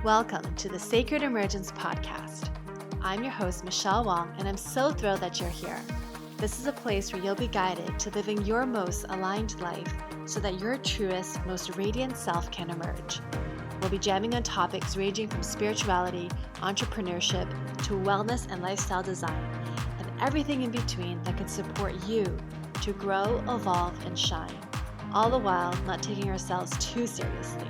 Welcome to the Sacred Emergence Podcast. I'm your host, Michelle Wong, and I'm so thrilled that you're here. This is a place where you'll be guided to living your most aligned life so that your truest, most radiant self can emerge. We'll be jamming on topics ranging from spirituality, entrepreneurship, to wellness and lifestyle design, and everything in between that can support you to grow, evolve, and shine, all the while not taking ourselves too seriously.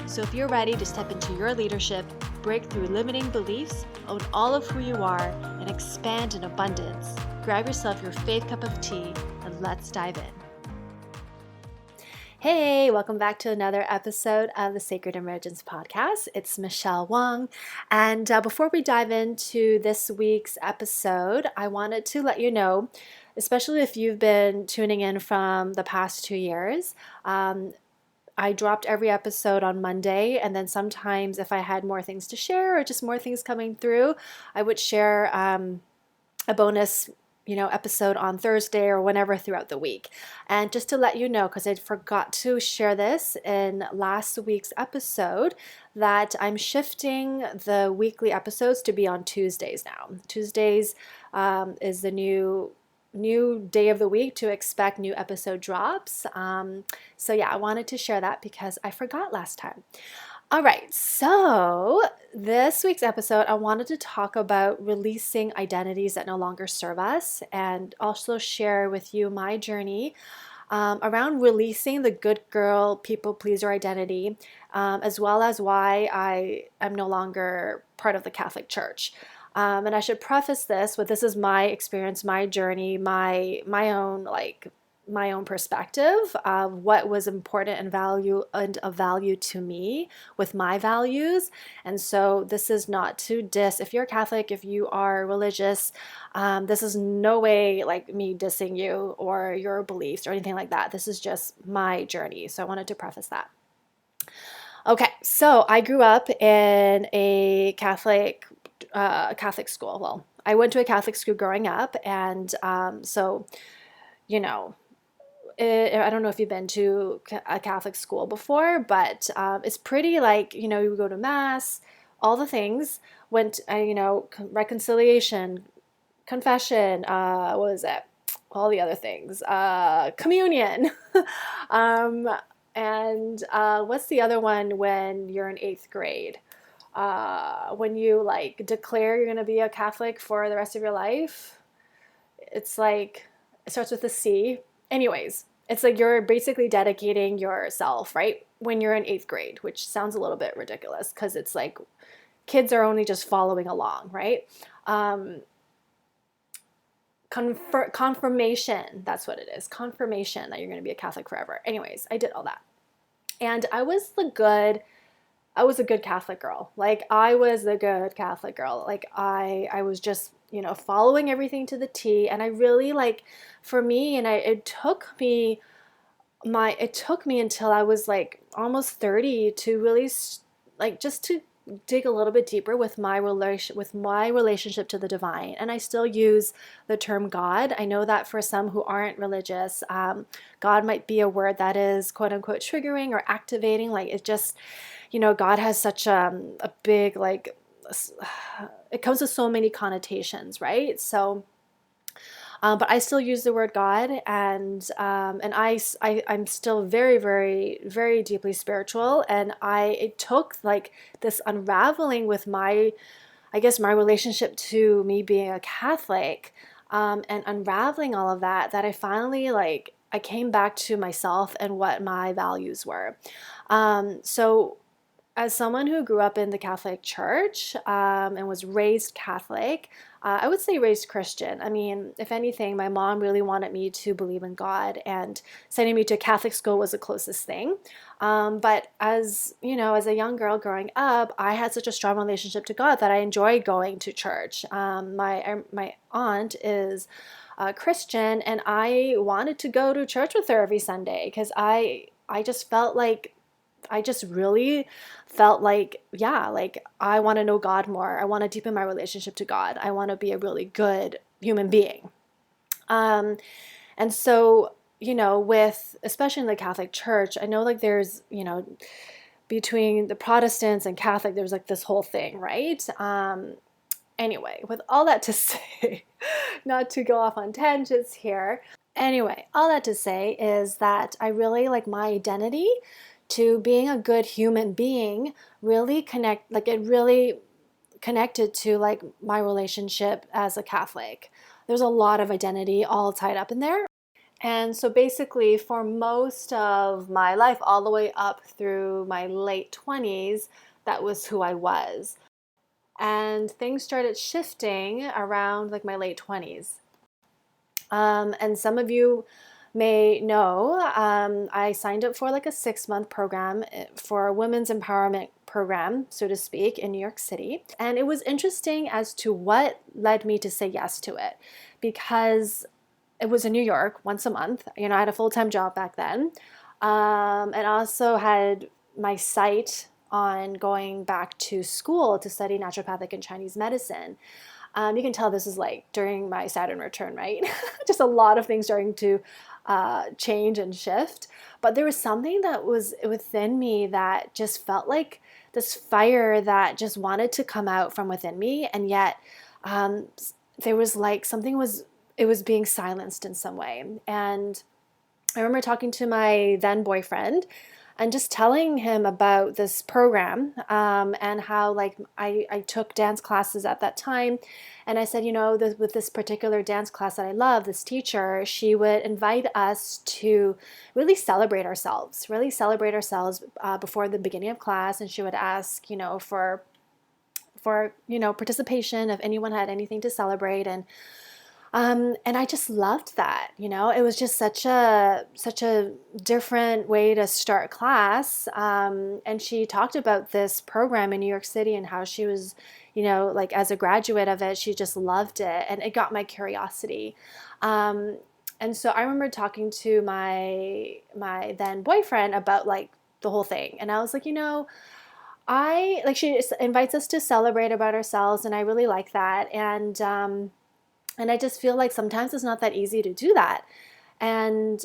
So if you're ready to step into your leadership, break through limiting beliefs, own all of who you are, and expand in abundance, grab yourself your faith cup of tea and let's dive in. Hey, welcome back to another episode of the Sacred Emergence Podcast. It's Michelle Wong. And before we dive into this week's episode, I wanted to let you know, especially if you've been tuning in from the past 2 years, I dropped every episode on Monday, and then sometimes if I had more things to share or just more things coming through, I would share a bonus episode on Thursday or whenever throughout the week. And just to let you know, because I forgot to share this in last week's episode, that I'm shifting the weekly episodes to be on Tuesdays now. Tuesdays is the new day of the week to expect new episode drops. So I wanted to share that because I forgot last time. All right, so this week's episode, I wanted to talk about releasing identities that no longer serve us, and also share with you my journey around releasing the good girl, people pleaser identity, as well as why I am no longer part of the Catholic Church. And I should preface this with, this is my experience, my journey, my own perspective of what was important and of value to me with my values. And so this is not to diss. If you're Catholic, if you are religious, this is no way like me dissing you or your beliefs or anything like that. This is just my journey. So I wanted to preface that. Okay, so I grew up in a Catholic school. Well, I went to a Catholic school growing up, and I don't know if you've been to a Catholic school before, but it's pretty like, you go to mass, all the things, reconciliation, confession, what was it? All the other things, communion, and what's the other one when you're in 8th grade? When you declare you're going to be a Catholic for the rest of your life, it's like, it starts with a C. Anyways, it's like you're basically dedicating yourself, right? When you're in 8th grade, which sounds a little bit ridiculous because it's like kids are only just following along, right? Confirmation, that's what it is. Confirmation that you're going to be a Catholic forever. Anyways, I did all that. And I was a good Catholic girl. Like, I was a good Catholic girl. Like, I was just, following everything to the T. And I really, for me, and it took me until I was almost 30 to really just to dig a little bit deeper with my relationship to the divine. And I still use the term God. I know that for some who aren't religious, God might be a word that is quote unquote triggering or activating. Like, it just, God has such a big, it comes with so many connotations, right? So, but I still use the word God, and I'm still very, very, very deeply spiritual, and it took this unraveling with my relationship to me being a Catholic, and unraveling all of that I finally I came back to myself and what my values were. So as someone who grew up in the Catholic Church and was raised Catholic, I would say raised Christian. I mean, if anything, my mom really wanted me to believe in God, and sending me to Catholic school was the closest thing. But as a young girl growing up, I had such a strong relationship to God that I enjoyed going to church. My aunt is Christian, and I wanted to go to church with her every Sunday because I just felt like I just really felt I want to know God more. I want to deepen my relationship to God. I want to be a really good human being. And so, with, especially in the Catholic Church, I know there's, between the Protestants and Catholic, there was like this whole thing, right? Anyway, with all that to say, not to go off on tangents here. Anyway, all that to say is that I really like my identity to being a good human being really it really connected to like my relationship as a Catholic. There's a lot of identity all tied up in there. And so basically, for most of my life, all the way up through my late 20s, that was who I was. And things started shifting around like my late 20s. And some of you may know, I signed up for like a 6-month program for a women's empowerment program, so to speak, in New York City. And it was interesting as to what led me to say yes to it, because it was in New York once a month. You know, I had a full-time job back then, and also had my sight on going back to school to study naturopathic and Chinese medicine. You can tell this is like during my Saturn return, right? Just a lot of things starting to change and shift. But there was something that was within me that just felt like this fire that just wanted to come out from within me. And yet there was like it was being silenced in some way. And I remember talking to my then boyfriend and just telling him about this program, and how like I took dance classes at that time. And I said, you know, with this particular dance class that I love, this teacher, she would invite us to really celebrate ourselves before the beginning of class. And she would ask, you know, for participation if anyone had anything to celebrate. And I just loved that, you know, it was just such a different way to start class. And she talked about this program in New York City and how she was, you know, like as a graduate of it, she just loved it, and it got my curiosity. And so I remember talking to my then boyfriend about like the whole thing, and I was like, you know, she invites us to celebrate about ourselves, and I really like that. And I just feel like sometimes it's not that easy to do that. And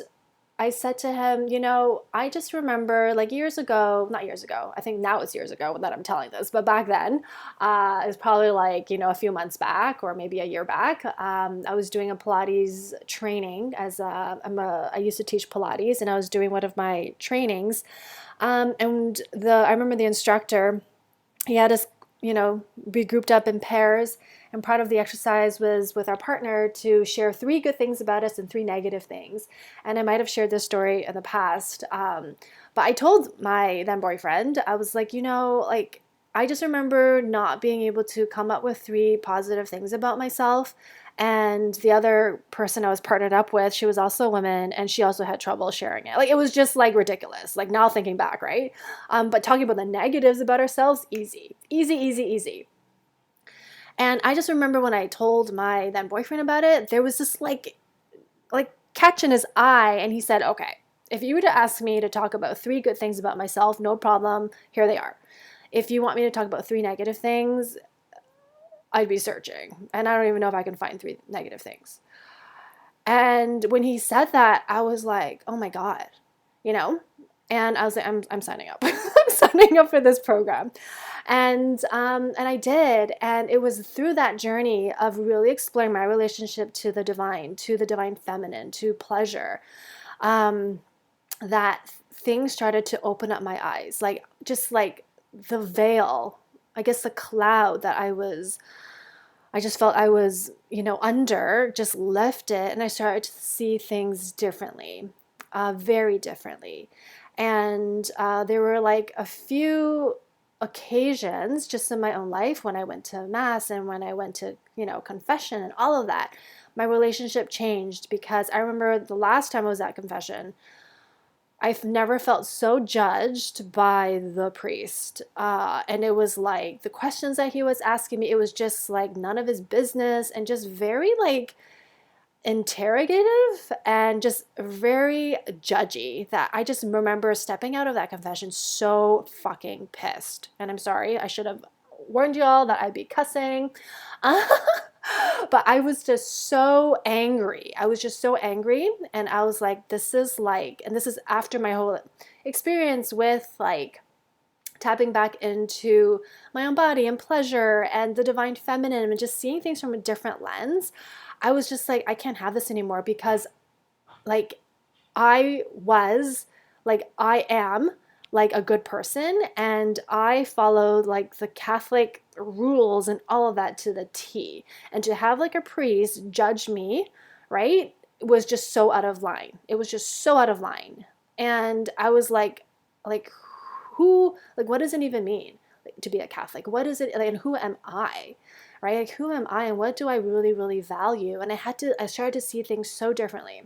I said to him, you know, I just remember like years ago, not years ago, I think now it's years ago that I'm telling this, but back then, it was probably like, you know, a few months back or maybe a year back. I was doing a Pilates training I used to teach Pilates, and I was doing one of my trainings. I remember the instructor, he had us, you know, be grouped up in pairs. And part of the exercise was with our partner to share 3 good things about us and 3 negative things. And I might have shared this story in the past. But I told my then boyfriend, I was like, you know, like, I just remember not being able to come up with 3 positive things about myself. And the other person I was partnered up with, she was also a woman, and she also had trouble sharing it. Like, it was just like ridiculous, like now thinking back, right? But talking about the negatives about ourselves, easy, easy, easy, easy. And I just remember when I told my then boyfriend about it, there was this like catch in his eye, and he said, okay, if you were to ask me to talk about 3 good things about myself, no problem, here they are. If you want me to talk about 3 negative things, I'd be searching, and I don't even know if I can find 3 negative things. And when he said that, I was like, oh my God, you know? And I was like, I'm signing up. I'm signing up for this program. And I did. And it was through that journey of really exploring my relationship to the divine feminine, to pleasure, that things started to open up my eyes. Like, just like the veil, I guess the cloud that I just felt I was, you know, under, just lifted, and I started to see things differently, very differently. And there were like a few occasions just in my own life when I went to mass and when I went to, you know, confession and all of that, my relationship changed, because I remember the last time I was at confession, I've never felt so judged by the priest. And it was like the questions that he was asking me, it was just like none of his business, and just very like interrogative and just very judgy, that I just remember stepping out of that confession so fucking pissed. And I'm sorry, I should have warned y'all that I'd be cussing. But I was just so angry. And I was like, this is after my whole experience with like tapping back into my own body and pleasure and the divine feminine and just seeing things from a different lens, I was just like, I can't have this anymore, because like I am like a good person, and I followed like the Catholic rules and all of that to the T. And to have like a priest judge me, right, was just so out of line. It was just so out of line. And I was like who, like, what does it even mean, like, to be a Catholic? What is it like, and who am I? Right? Like, who am I and what do I really, really value? And I started to see things so differently.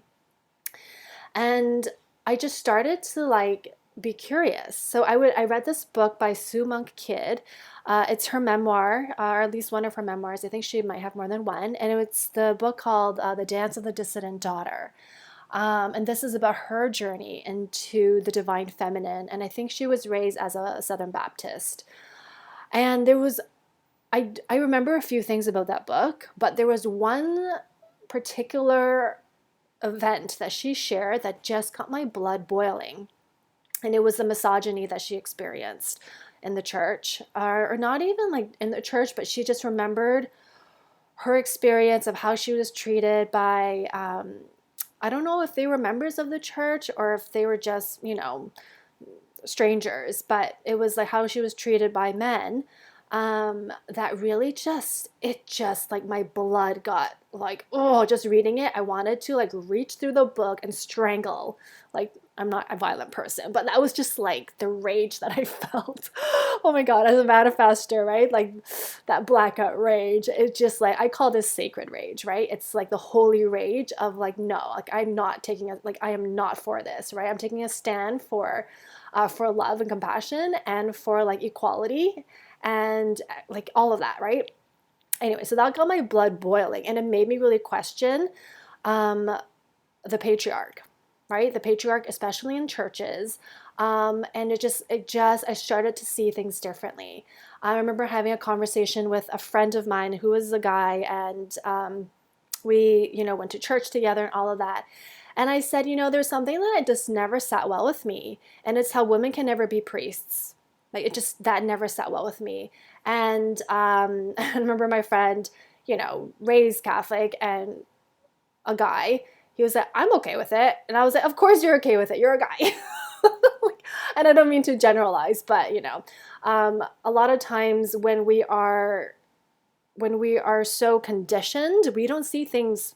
And I just started to like be curious. So I read this book by Sue Monk Kidd. It's her memoir, or at least one of her memoirs. I think she might have more than one. And it's the book called The Dance of the Dissident Daughter. And this is about her journey into the divine feminine. And I think she was raised as a Southern Baptist. And I remember a few things about that book, but there was one particular event that she shared that just got my blood boiling. And it was the misogyny that she experienced in the church, or not even like in the church, but she just remembered her experience of how she was treated by, I don't know if they were members of the church or if they were just, strangers, but it was like how she was treated by men. That really just like my blood got like, oh, just reading it, I wanted to like reach through the book and strangle. Like, I'm not a violent person, but that was just like the rage that I felt. Oh my God, as a manifestor, right? Like that blackout rage. It's just like, I call this sacred rage, right? It's like the holy rage of like, no, like I'm not taking a, like, I am not for this, right? I'm taking a stand for love and compassion and for like equality and like all of that, right? Anyway, so that got my blood boiling, and it made me really question um, the patriarch, right? The patriarch, especially in churches. And I started to see things differently. I remember having a conversation with a friend of mine who was a guy, and we, went to church together and all of that. And I said, there's something that just never sat well with me, and it's how women can never be priests. Like that never sat well with me. And I remember my friend, raised Catholic, and a guy, he was like, I'm okay with it. And I was like, of course you're okay with it. You're a guy. And I don't mean to generalize, but a lot of times when we are so conditioned, we don't see things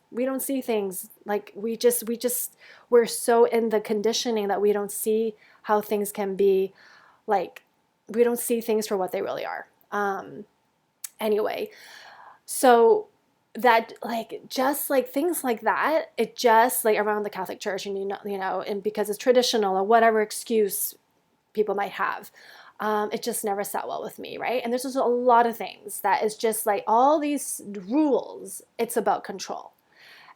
like we're so in the conditioning that we don't see how things can be. Like, we don't see things for what they really are. Anyway, so that, like, just like things like that, it just like around the Catholic Church, and and because it's traditional or whatever excuse people might have, it just never sat well with me, right? And there's just a lot of things that is just like all these rules, it's about control.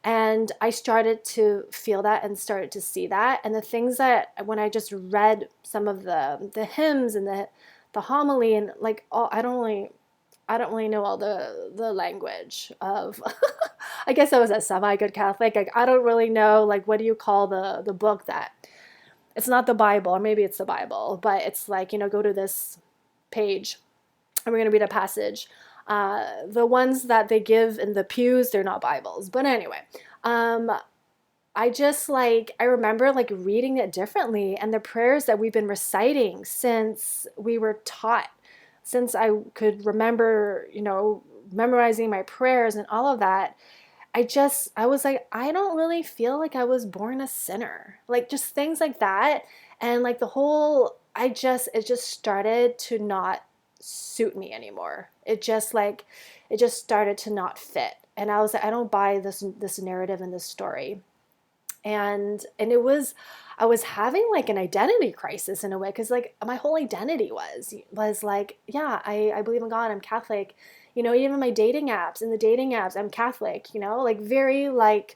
And I started to feel that and started to see that. And the things that when I just read some of the hymns and the homily, and like all, I don't really know all the language of I guess I was a semi good Catholic. Like, I don't really know, like, what do you call the book that, it's not the Bible, or maybe it's the Bible, but it's like, go to this page and we're going to read a passage. The ones that they give in the pews, they're not Bibles. But anyway, I remember like reading it differently, and the prayers that we've been reciting since we were taught, since I could remember, memorizing my prayers and all of that. I was like, I don't really feel like I was born a sinner. Like, just things like that. And like it just started to not suit me anymore. It just started to not fit. And I was like, I don't buy this narrative and this story. And I was having like an identity crisis in a way, because like my whole identity was like, yeah, I believe in God, I'm Catholic. Even my dating apps, in the dating apps, I'm Catholic, like very like,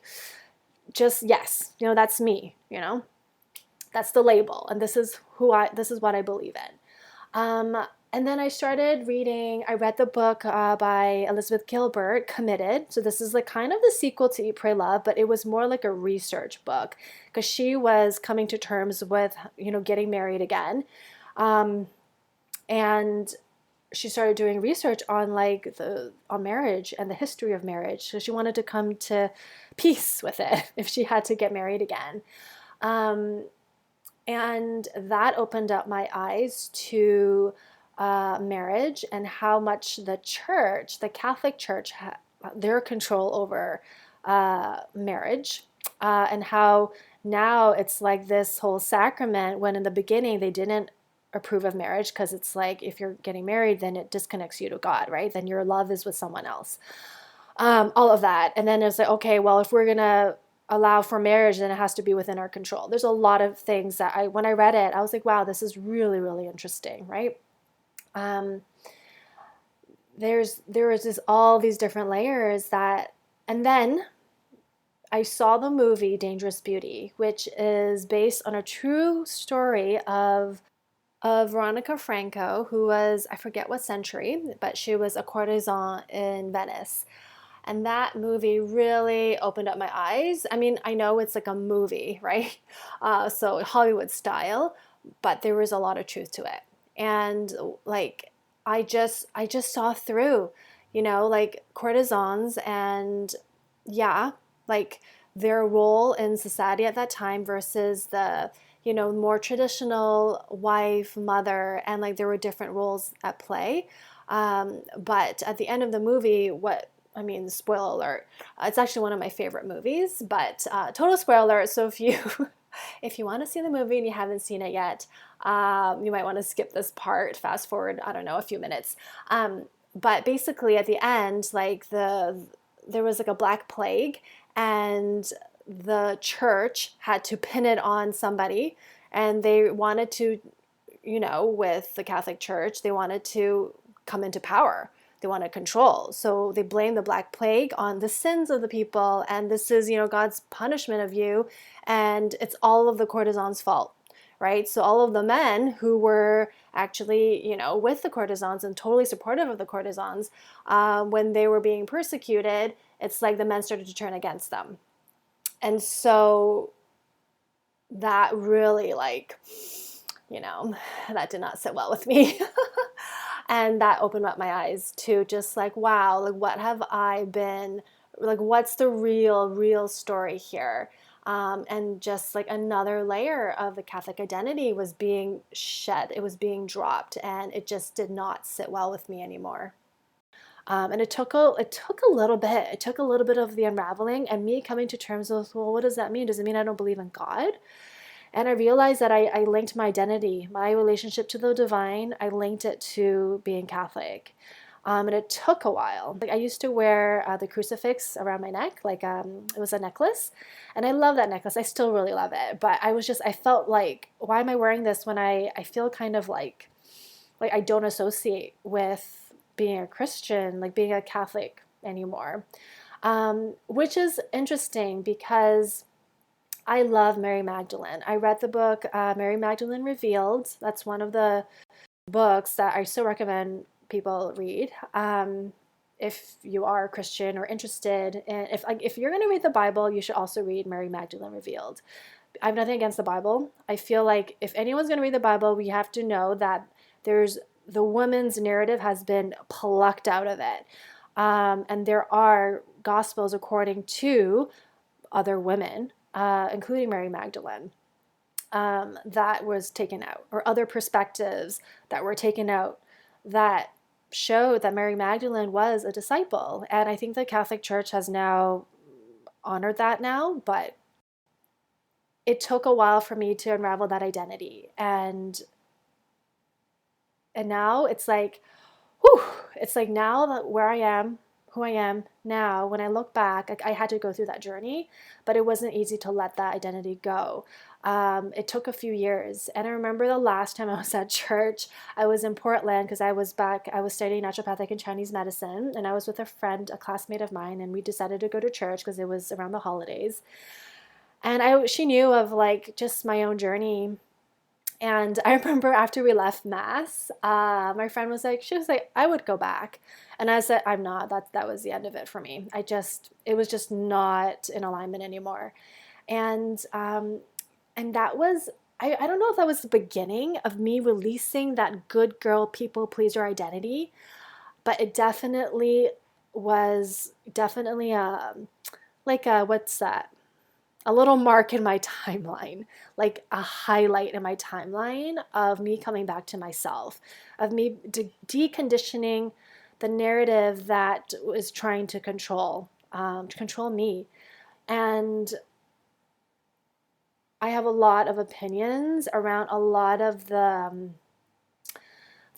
just, yes, that's me, that's the label, and this is what I believe in. And then I read the book by Elizabeth Gilbert, Committed. So this is like kind of the sequel to Eat, Pray, Love, but it was more like a research book, because she was coming to terms with, getting married again. And she started doing research on like on marriage and the history of marriage. So she wanted to come to peace with it if she had to get married again. Um, and that opened up my eyes to marriage and how much the church, the Catholic Church, their control over marriage, and how now it's like this whole sacrament when in the beginning they didn't approve of marriage because it's like if you're getting married, then it disconnects you to God, right? Then your love is with someone else. All of that. And then it's like, okay, well, if we're going to allow for marriage, then it has to be within our control. There's a lot of things that when I read it, I was like, wow, this is really, really interesting, right? Um, there was just all these different layers that, and then I saw the movie Dangerous Beauty, which is based on a true story of Veronica Franco, who was, I forget what century, but she was a courtesan in Venice. And that movie really opened up my eyes. I mean, I know it's like a movie, right? So Hollywood style, but there was a lot of truth to it. And like, I just saw through, like courtesans and yeah, like their role in society at that time versus the, more traditional wife, mother, and like there were different roles at play. But at the end of the movie, spoiler alert, it's actually one of my favorite movies, but total spoiler alert. So if you if you want to see the movie and you haven't seen it yet, you might want to skip this part, fast forward, I don't know, a few minutes. But basically at the end, like there was like a black plague and the church had to pin it on somebody and they wanted to, with the Catholic Church, they wanted to come into power. They want to control. So they blame the Black Plague on the sins of the people. And this is, God's punishment of you. And it's all of the courtesans' fault, right? So all of the men who were actually, with the courtesans and totally supportive of the courtesans, when they were being persecuted, it's like the men started to turn against them. And so that really that did not sit well with me. And that opened up my eyes to just like, wow, like what have I been, like what's the real story here? And just like another layer of the Catholic identity was being shed, it was being dropped, and it just did not sit well with me anymore. And it took a little bit. It took a little bit of the unraveling and me coming to terms with, well, what does that mean? Does it mean I don't believe in God? And I realized that I linked my identity, my relationship to the divine, I linked it to being Catholic. And it took a while. Like I used to wear the crucifix around my neck, like it was a necklace. And I love that necklace. I still really love it. But I felt like, why am I wearing this when I feel kind of like I don't associate with being a Christian, like being a Catholic anymore. Which is interesting because I love Mary Magdalene. I read the book Mary Magdalene Revealed. That's one of the books that I still recommend people read. If you are a Christian or interested, and if you're going to read the Bible, you should also read Mary Magdalene Revealed. I have nothing against the Bible. I feel like if anyone's going to read the Bible, we have to know that the woman's narrative has been plucked out of it. And there are gospels according to other women, including Mary Magdalene, that was taken out, or other perspectives that were taken out that showed that Mary Magdalene was a disciple. And I think the Catholic Church has now honored that now, but it took a while for me to unravel that identity. And now it's like, whew, it's like now that where I am, who I am now, when I look back, I had to go through that journey, but it wasn't easy to let that identity go. It took a few years. And I remember the last time I was at church, I was in Portland because I was studying naturopathic and Chinese medicine, and I was with a friend, a classmate of mine, and we decided to go to church because it was around the holidays. And she knew of like just my own journey. And I remember after we left Mass, my friend was like, I would go back. And I said, I'm not. That was the end of it for me. It was just not in alignment anymore. And that was I don't know if that was the beginning of me releasing that good girl people pleaser identity, but it definitely was definitely like a, what's that? A little mark in my timeline, like a highlight in my timeline of me coming back to myself, of me deconditioning the narrative that was trying to control me. And I have a lot of opinions around a lot of the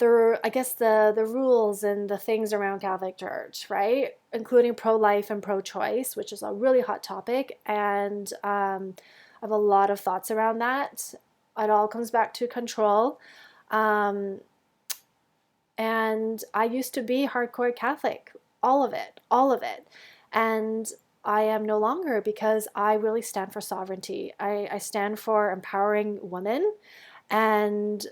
I guess the rules and the things around Catholic Church, right? Including pro-life and pro-choice, which is a really hot topic, and I have a lot of thoughts around that. It all comes back to control, um, and I used to be hardcore Catholic, all of it, and I am no longer because I really stand for sovereignty. I stand for empowering women, and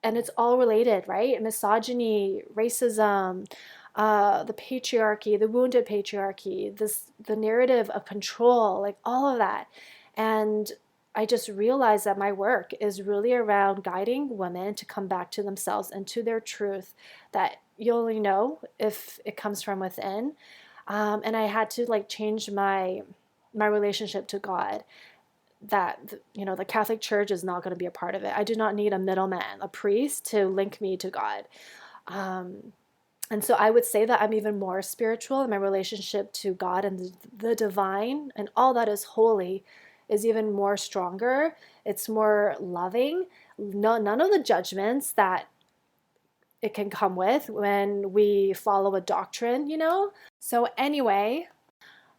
it's all related, right? Misogyny, racism, the patriarchy, the wounded patriarchy, the narrative of control, like all of that. And I just realized that my work is really around guiding women to come back to themselves and to their truth, that you only know if it comes from within. And I had to like change my relationship to God, that the Catholic Church is not going to be a part of it. I do not need a middleman, a priest, to link me to God. Um, and so I would say that I'm even more spiritual, in my relationship to God and the divine and all that is holy is even more stronger. It's more loving. No, none of the judgments that it can come with when we follow a doctrine. So anyway,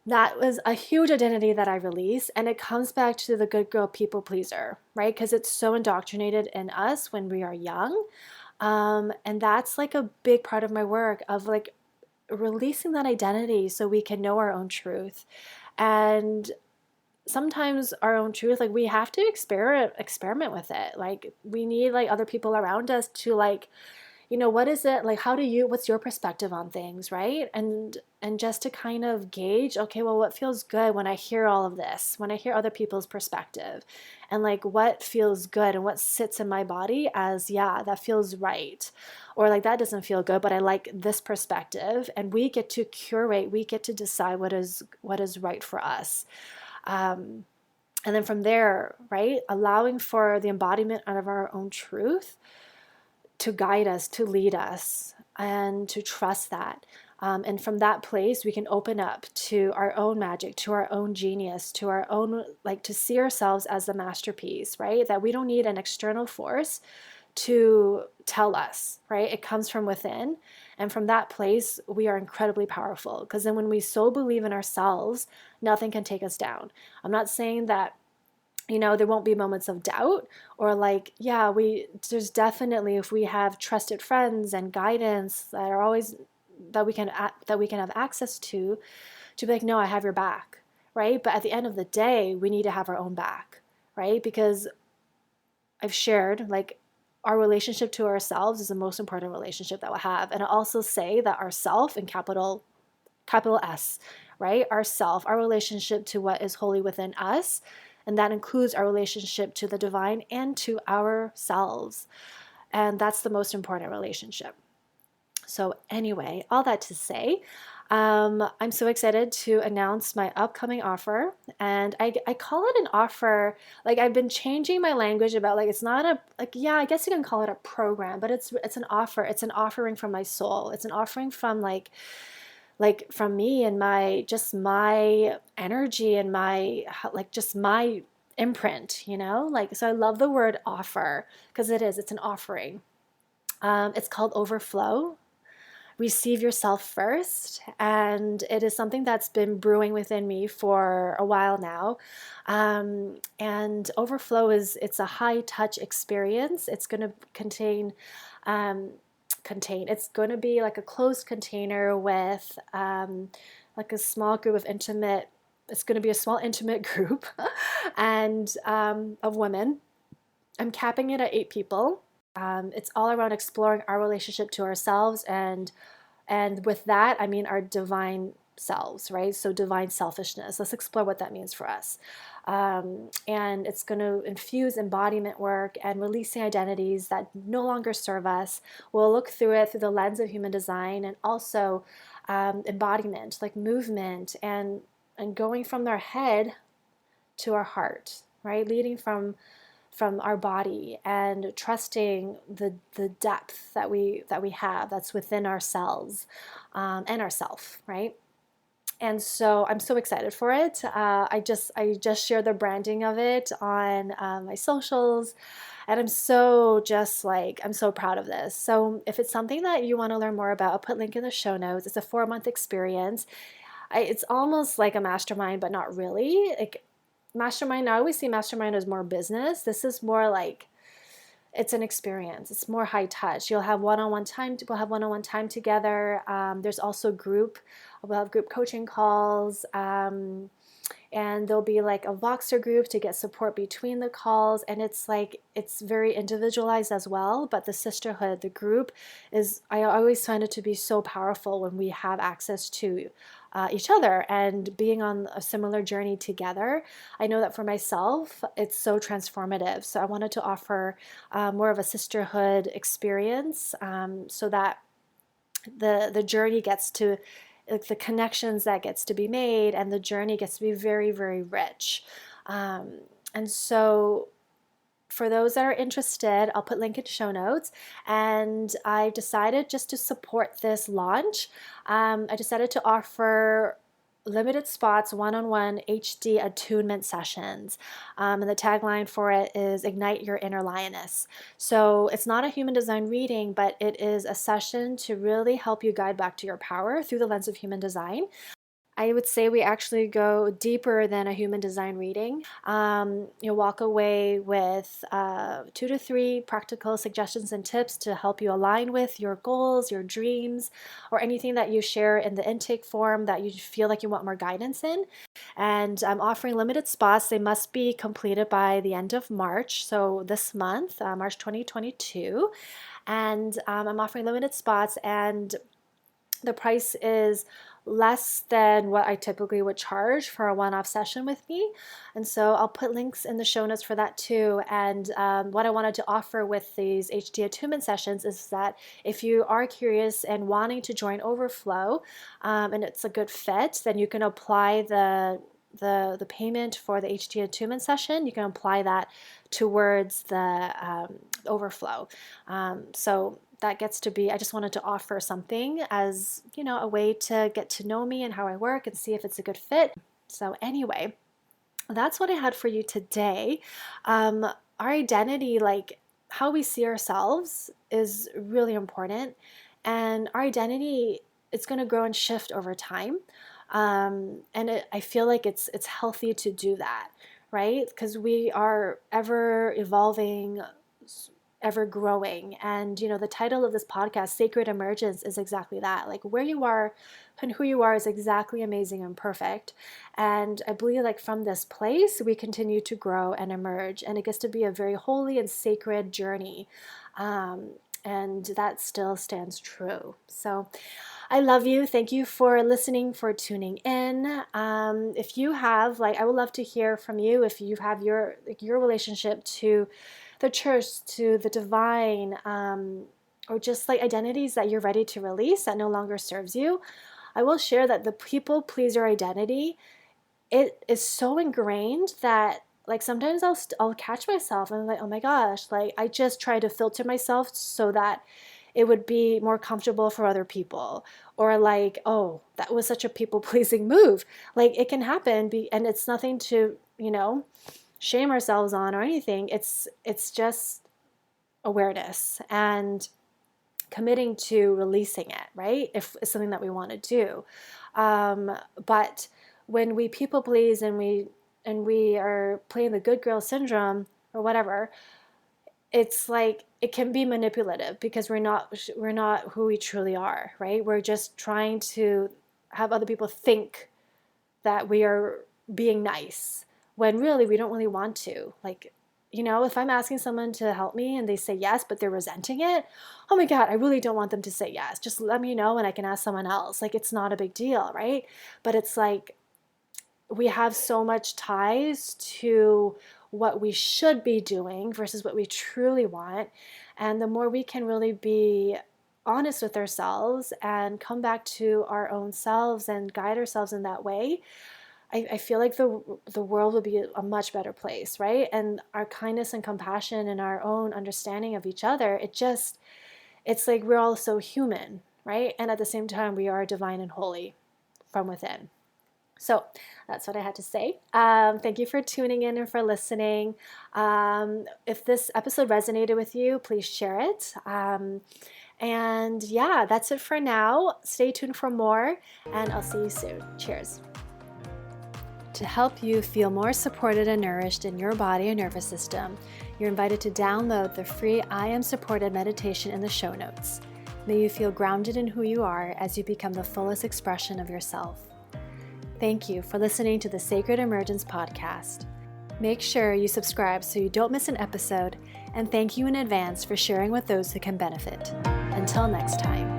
that was a huge identity that I released. And it comes back to the good girl people pleaser, right? Because it's so indoctrinated in us when we are young. And that's like a big part of my work, of like releasing that identity so we can know our own truth. And sometimes our own truth, like we have to experiment with it. Like we need like other people around us to like, what is it like, what's your perspective on things, right? And just to kind of gauge, okay, well, what feels good when I hear all of this, when I hear other people's perspective, and like what feels good and what sits in my body as, yeah, that feels right, or like that doesn't feel good, but I like this perspective. And we get to curate, we get to decide what is right for us. And then from there, right, allowing for the embodiment of our own truth to guide us, to lead us, and to trust that. And from that place, we can open up to our own magic, to our own genius, to our own, like to see ourselves as the masterpiece, right? That we don't need an external force to tell us, right? It comes from within. And from that place, we are incredibly powerful. Because then when we so believe in ourselves, nothing can take us down. I'm not saying that there won't be moments of doubt, or like, yeah, there's definitely, if we have trusted friends and guidance that are always, that we can have access to be like, no, I have your back, right? But at the end of the day, we need to have our own back, right? Because I've shared, like, our relationship to ourselves is the most important relationship that we'll have. And I also say that our self, in capital S, right? Our self, our relationship to what is holy within us, and that includes our relationship to the divine and to ourselves. And that's the most important relationship. So anyway, all that to say, I'm so excited to announce my upcoming offer. And I call it an offer. Like, I've been changing my language about, like, it's not a, like, yeah, I guess you can call it a program, but it's an offer. It's an offering from my soul. It's an offering from like from me and my energy and just my imprint, like, so I love the word offer, because it's an offering. It's called Overflow. Receive yourself first. And it is something that's been brewing within me for a while now. And Overflow it's a high touch experience. It's going to it's going to be like a closed container with like a small group of it's going to be a small intimate group and of women. I'm capping it at 8 people. It's all around exploring our relationship to ourselves, and with that, I mean our divine selves, right? So divine selfishness. Let's explore what that means for us. And it's going to infuse embodiment work and releasing identities that no longer serve us. We'll look through it through the lens of human design, and also embodiment, like movement, and going from our head to our heart, right? Leading from our body and trusting the depth that we have that's within ourselves, and ourself, right? And so I'm so excited for it. I just shared the branding of it on my socials, and I'm so proud of this. So if it's something that you want to learn more about, I'll put a link in the show notes. It's a 4-month experience. It's almost like a mastermind, but not really. Like mastermind, I always see mastermind as more business. This is more like it's an experience. It's more high touch. You'll have one-on-one time. We'll have one-on-one time together. There's also group. We'll have group coaching calls. And there'll be like a Voxer group to get support between the calls, and it's very individualized as well. But the sisterhood, the group, I always find it to be so powerful when we have access to each other and being on a similar journey together. I know that for myself, it's so transformative. So I wanted to offer more of a sisterhood experience, so that the journey gets to, like, the connections that gets to be made, and the journey gets to be very, very rich. And so for those that are interested, I'll put link in show notes. And I decided, just to support this launch, I decided to offer limited spots, one-on-one HD attunement sessions. And the tagline for it is Ignite Your Inner Lioness. So it's not a human design reading, but it is a session to really help you guide back to your power through the lens of human design. I would say we actually go deeper than a human design reading. You'll walk away with 2 to 3 practical suggestions and tips to help you align with your goals, your dreams, or anything that you share in the intake form that you feel like you want more guidance in. And I'm offering limited spots. They must be completed by the end of March, so this month, March 2022. And I'm offering limited spots, and the price is less than what I typically would charge for a one-off session with me. And so I'll put links in the show notes for that too. And what I wanted to offer with these HD attunement sessions is that if you are curious and wanting to join Overflow, and it's a good fit, then you can apply the payment for the HD attunement session. You can apply that towards the Overflow. So that gets to be, I just wanted to offer something as, a way to get to know me and how I work and see if it's a good fit. So anyway, that's what I had for you today. Our identity, like how we see ourselves, is really important. And our identity, it's going to grow and shift over time. I feel like it's healthy to do that, right? Because we are ever evolving, ever growing. And the title of this podcast, Sacred Emergence, is exactly that. Like, where you are and who you are is exactly amazing and perfect. And I believe, like, from this place we continue to grow and emerge, and it gets to be a very holy and sacred journey. And that still stands true. So I love you. Thank you for listening, for tuning in. If you have, I would love to hear from you. If you have your relationship to the church, to the divine, or just like identities that you're ready to release that no longer serves you, I will share that the people pleaser identity, it is so ingrained that, like, sometimes I'll catch myself and I'm like, oh my gosh, like, I just try to filter myself so that it would be more comfortable for other people, or like, oh, that was such a people pleasing move. Like, it can happen, and it's nothing to shame ourselves on or anything. It's just awareness and committing to releasing it, right? If it's something that we want to do. But when we people please and we are playing the good girl syndrome or whatever, it's like it can be manipulative, because we're not who we truly are, right? We're just trying to have other people think that we are being nice, when really we don't really want to. Like, if I'm asking someone to help me and they say yes, but they're resenting it, oh my God, I really don't want them to say yes. Just let me know and I can ask someone else. Like, it's not a big deal, right? But it's like, we have so much ties to what we should be doing versus what we truly want. And the more we can really be honest with ourselves and come back to our own selves and guide ourselves in that way, I feel like the world will be a much better place, right? And our kindness and compassion and our own understanding of each other, it's like we're all so human, right? And at the same time, we are divine and holy from within. So that's what I had to say. Thank you for tuning in and for listening. If this episode resonated with you, please share it. And yeah, that's it for now. Stay tuned for more, and I'll see you soon. Cheers. To help you feel more supported and nourished in your body and nervous system, you're invited to download the free I Am Supported meditation in the show notes. May you feel grounded in who you are as you become the fullest expression of yourself. Thank you for listening to the Sacred Emergence podcast. Make sure you subscribe so you don't miss an episode, and thank you in advance for sharing with those who can benefit. Until next time.